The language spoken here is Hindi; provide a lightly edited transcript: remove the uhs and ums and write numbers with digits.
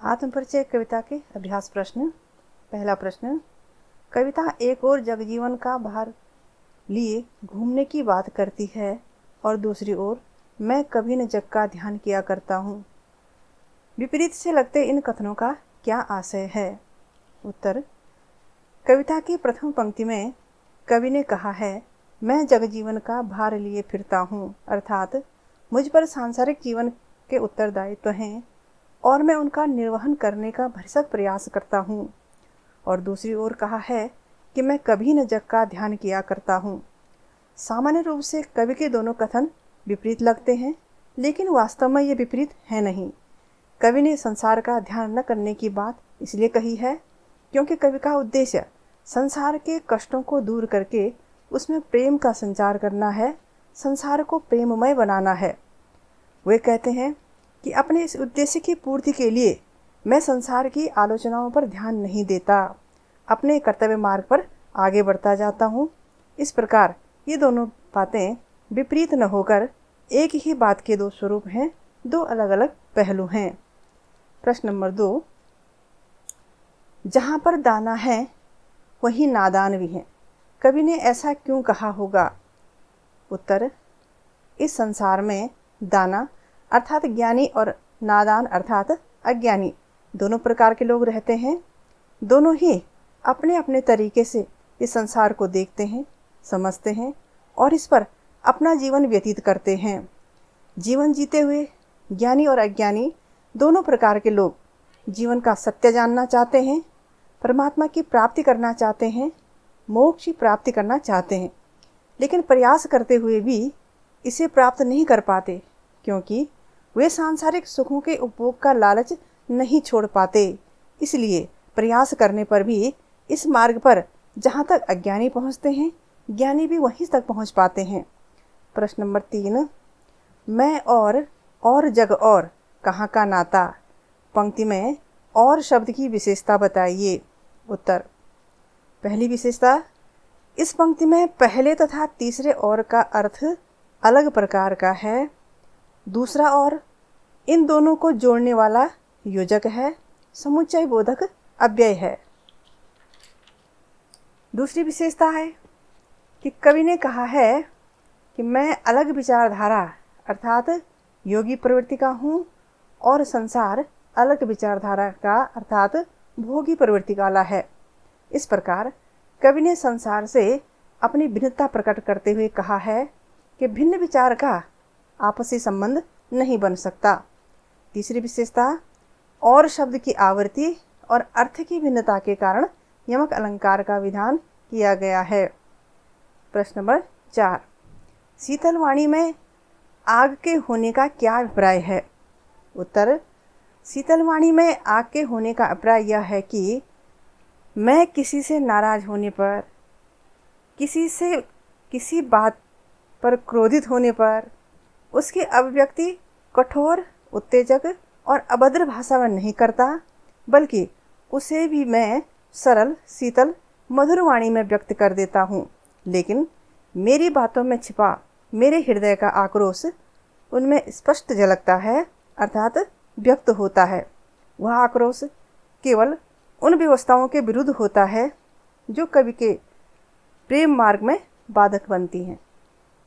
आत्मपरिचय कविता के अभ्यास प्रश्न। पहला प्रश्न, कविता एक ओर जगजीवन का भार लिए घूमने की बात करती है और दूसरी ओर मैं कभी न जग का ध्यान किया करता हूँ। विपरीत से लगते इन कथनों का क्या आशय है? उत्तर, कविता की प्रथम पंक्ति में कवि ने कहा है, मैं जगजीवन का भार लिए फिरता हूँ, अर्थात मुझ पर सांसारिक जीवन के उत्तरदायित्व हैं और मैं उनका निर्वहन करने का भरसक प्रयास करता हूँ। और दूसरी ओर कहा है कि मैं कभी न जग का ध्यान किया करता हूँ। सामान्य रूप से कवि के दोनों कथन विपरीत लगते हैं, लेकिन वास्तव में ये विपरीत है नहीं। कवि ने संसार का ध्यान न करने की बात इसलिए कही है क्योंकि कवि का उद्देश्य संसार के कष्टों को दूर करके उसमें प्रेम का संचार करना है, संसार को प्रेममय बनाना है। वे कहते हैं कि अपने इस उद्देश्य की पूर्ति के लिए मैं संसार की आलोचनाओं पर ध्यान नहीं देता, अपने कर्तव्य मार्ग पर आगे बढ़ता जाता हूँ। इस प्रकार ये दोनों बातें विपरीत न होकर एक ही बात के दो स्वरूप हैं, दो अलग अलग पहलू हैं। प्रश्न नंबर 2, जहाँ पर दाना है वहीं नादान भी है, कवि ने ऐसा क्यों कहा होगा? उत्तर, इस संसार में दाना अर्थात ज्ञानी और नादान अर्थात अज्ञानी दोनों प्रकार के लोग रहते हैं। दोनों ही अपने अपने तरीके से इस संसार को देखते हैं, समझते हैं और इस पर अपना जीवन व्यतीत करते हैं। जीवन जीते हुए ज्ञानी और अज्ञानी दोनों प्रकार के लोग जीवन का सत्य जानना चाहते हैं, परमात्मा की प्राप्ति करना चाहते हैं, मोक्ष की प्राप्ति करना चाहते हैं, लेकिन प्रयास करते हुए भी इसे प्राप्त नहीं कर पाते क्योंकि वे सांसारिक सुखों के उपभोग का लालच नहीं छोड़ पाते। इसलिए प्रयास करने पर भी इस मार्ग पर जहाँ तक अज्ञानी पहुँचते हैं, ज्ञानी भी वहीं तक पहुँच पाते हैं। प्रश्न नंबर 3, मैं और जग और कहाँ का नाता? पंक्ति में और शब्द की विशेषता बताइए। उत्तर, पहली विशेषता, इस पंक्ति में पहले तथा तीसरे और का अर्थ अलग प्रकार का है। दूसरा और इन दोनों को जोड़ने वाला योजक है, समुच्चय बोधक अव्यय है। दूसरी विशेषता है कि कवि ने कहा है कि मैं अलग विचारधारा अर्थात योगी प्रवृत्ति का हूँ और संसार अलग विचारधारा का अर्थात भोगी प्रवृत्ति वाला है। इस प्रकार कवि ने संसार से अपनी भिन्नता प्रकट करते हुए कहा है कि भिन्न विचार का आपसी संबंध नहीं बन सकता। तीसरी विशेषता, और शब्द की आवृत्ति और अर्थ की भिन्नता के कारण यमक अलंकार का विधान किया गया है। प्रश्न नंबर 4, शीतल वाणी में आग के होने का क्या अभिप्राय है? उत्तर, शीतल वाणी में आग के होने का अभिप्राय यह है कि मैं किसी से नाराज होने पर, किसी बात पर क्रोधित होने पर उसकी अभिव्यक्ति कठोर, उत्तेजक और अभद्र भाषा में नहीं करता, बल्कि उसे भी मैं सरल, शीतल, मधुर वाणी में व्यक्त कर देता हूँ। लेकिन मेरी बातों में छिपा मेरे हृदय का आक्रोश उनमें स्पष्ट झलकता है अर्थात व्यक्त होता है। वह आक्रोश केवल उन व्यवस्थाओं के विरुद्ध होता है जो कवि के प्रेम मार्ग में बाधक बनती हैं।